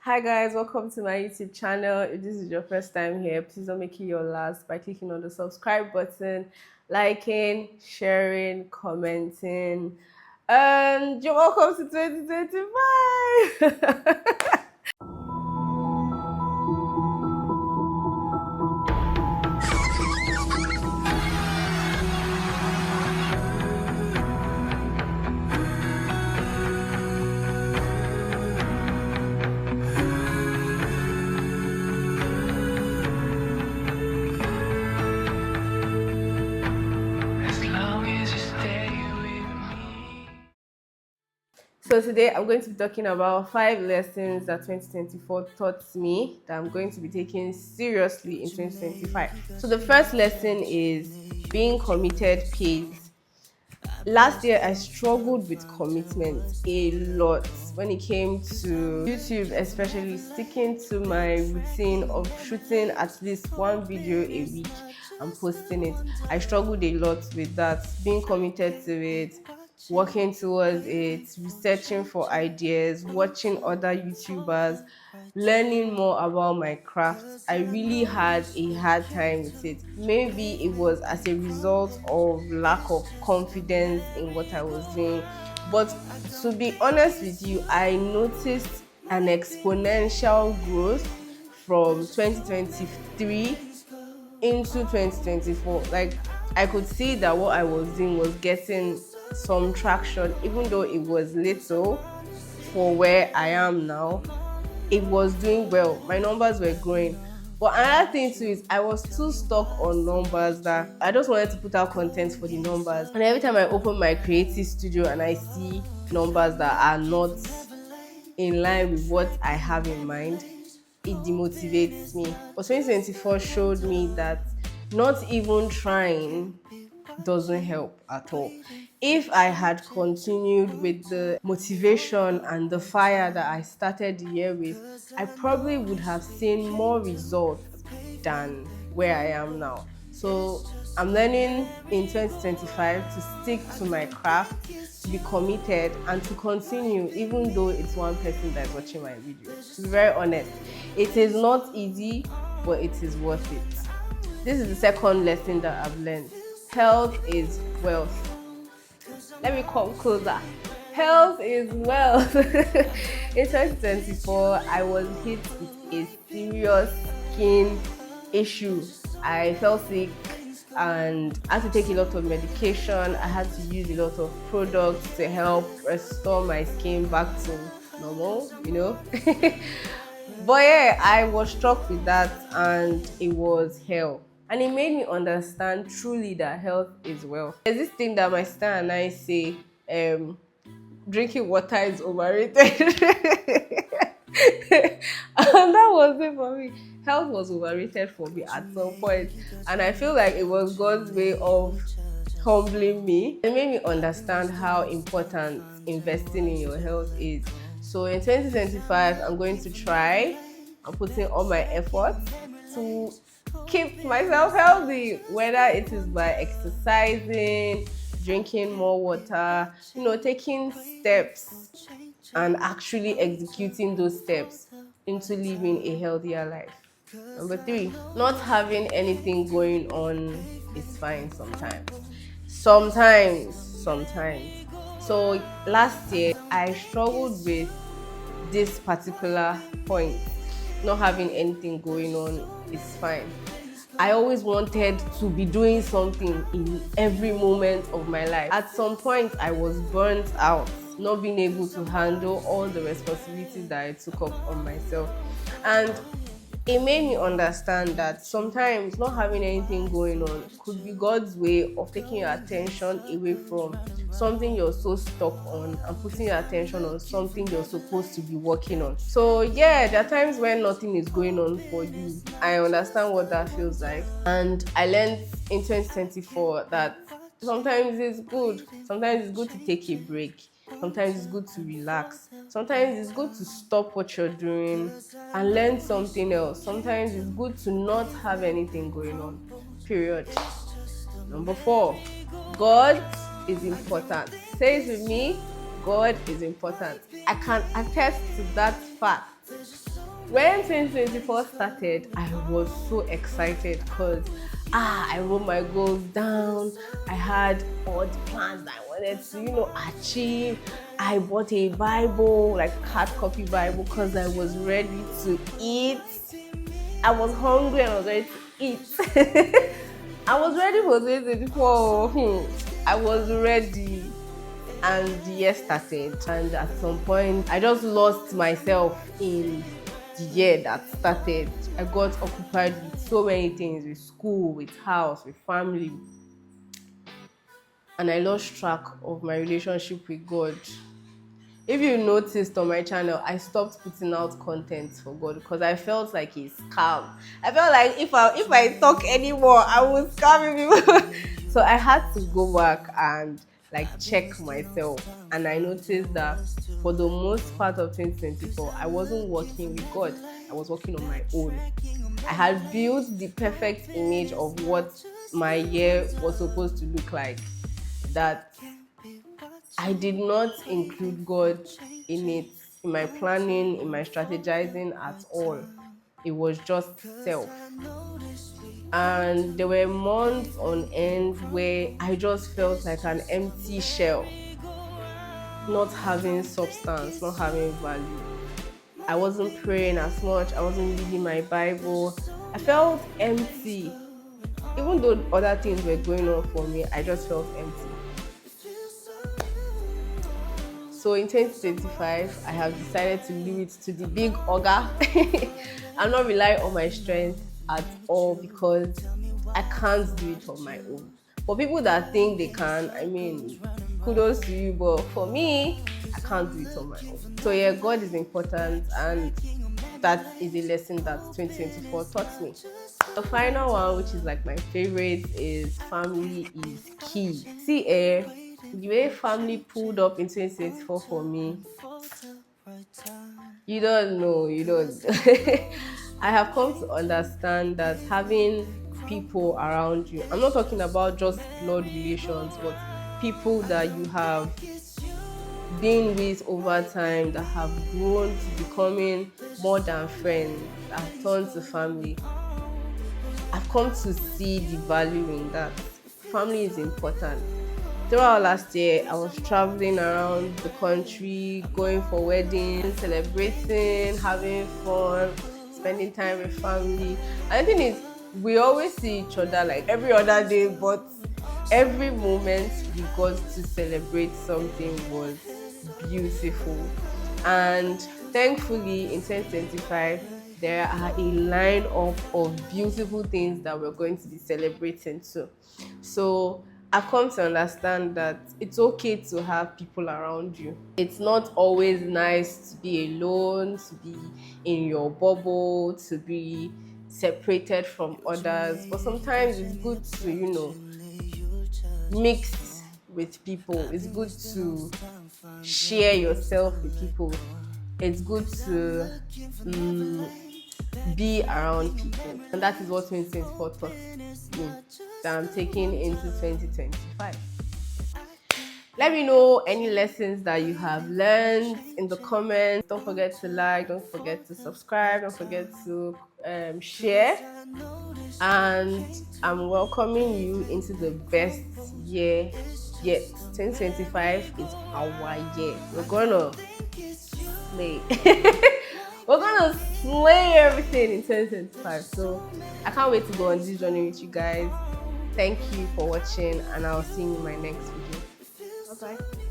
Hi guys, welcome to my YouTube channel. If this is your first time here, please don't make it your last by clicking on the subscribe button, liking, sharing, commenting, and you're welcome to 2025. So today I'm going to be talking about 5 lessons that 2024 taught me that I'm going to be taking seriously in 2025. So the first lesson is being committed pays. Last year I struggled with commitment a lot when it came to YouTube, especially sticking to my routine of shooting at least one video a week and posting it. I struggled a lot with that, being committed to it, working towards it, researching for ideas, watching other YouTubers, learning more about my craft. I really had a hard time with it. Maybe it was as a result of lack of confidence in what I was doing. But to be honest with you, I noticed an exponential growth from 2023 into 2024. Like, I could see that what I was doing was getting some traction, even though it was little for where I am now. It was doing well. My numbers were growing. But another thing too is I was too stuck on numbers that I just wanted to put out content for the numbers. And every time I open my creative studio and I see numbers that are not in line with what I have in mind, it demotivates me. But 2024 showed me that not even trying doesn't help at all. If I had continued with the motivation and the fire that I started the year with, I probably would have seen more results than where I am now. So I'm learning in 2025 to stick to my craft, to be committed, and to continue even though it's one person that's watching my video. To be very honest, it is not easy, but it is worth it. This is the second lesson that I've learned. Health is wealth. Let me come closer. Health is wealth. In 2024, I was hit with a serious skin issue. I fell sick and I had to take a lot of medication. I had to use a lot of products to help restore my skin back to normal. But yeah, I was struck with that and it was hell. And it made me understand truly that health is wealth. There's this thing that my sister and I say, drinking water is overrated. And that was it for me. Health was overrated for me at some point. And I feel like it was God's way of humbling me. It made me understand how important investing in your health is. So in 2025, I'm going to try and put in all my efforts to keep myself healthy, whether it is by exercising, drinking more water, taking steps and actually executing those steps into living a healthier life. Number 3, not having anything going on is fine sometimes. Sometimes. So last year, I struggled with this particular point. Not having anything going on is fine. I always wanted to be doing something in every moment of my life. At some point, I was burnt out, not being able to handle all the responsibilities that I took up on myself. And it made me understand that sometimes not having anything going on could be God's way of taking your attention away from something you're so stuck on and putting your attention on something you're supposed to be working on. So yeah, there are times when nothing is going on for you. I understand what that feels like. And I learned in 2024 that sometimes it's good. Sometimes it's good to take a break. Sometimes it's good to relax. Sometimes it's good to stop what you're doing and learn something else. Sometimes it's good to not have anything going on. Period. Number 4, God is important. Say it with me, God is important. I can attest to that fact. When 2024 started, I was so excited because I wrote my goals down. I had all the plans that I wanted to, achieve. I bought a Bible, like hard copy Bible, because I was ready to eat. I was hungry and I was ready to eat. I was ready for 2024. I was ready. And the year started. And at some point, I just lost myself in the year that started. I got occupied with so many things, with school, with house, with family. And I lost track of my relationship with God. If you noticed on my channel, I stopped putting out content for God because I felt like He's scam. I felt like if I talk anymore, I would scam people. So I had to go back and check myself, and I noticed that for the most part of 2024, I wasn't working with God. I was working on my own. I had built the perfect image of what my year was supposed to look like. That I did not include God in it, in my planning, in my strategizing at all. It was just self. And there were months on end where I just felt like an empty shell, not having substance, not having value. I wasn't praying as much, I wasn't reading my Bible. I felt empty. Even though other things were going on for me, I just felt empty. So in 2025, I have decided to leave it to the big ogre and not rely on my strength at all, because I can't do it on my own. For people that think they can, I mean, kudos to you, but for me, I can't do it on my own. So yeah, God is important, and that is a lesson that 2024 taught me. The final one, which is like my favorite, is family is key. See, the way family pulled up in 2024 for me, you don't know. I have come to understand that having people around you, I'm not talking about just blood relations, but people that you have been with over time, that have grown to becoming more than friends, that have turned to family. I've come to see the value in that. Family is important. Throughout last year, I was traveling around the country, going for weddings, celebrating, having fun, spending time with family. And the thing is, we always see each other like every other day, but every moment we got to celebrate something was beautiful. And thankfully, in 2025, there are a lineup of beautiful things that we're going to be celebrating too. So I've come to understand that it's okay to have people around you. It's not always nice to be alone, to be in your bubble, to be separated from others. But sometimes it's good to, mix with people. It's good to share yourself with people. It's good to be around people. And that is what 2024 taught me, that I'm taking into 2025. Let me know any lessons that you have learned in the comments. Don't forget to like, don't forget to subscribe, don't forget to share. And I'm welcoming you into the best year yet. 2025 is our year. We're gonna slay. We're gonna slay everything in 2025. So I can't wait to go on this journey with you guys. Thank you for watching, and I'll see you in my next video. Bye bye.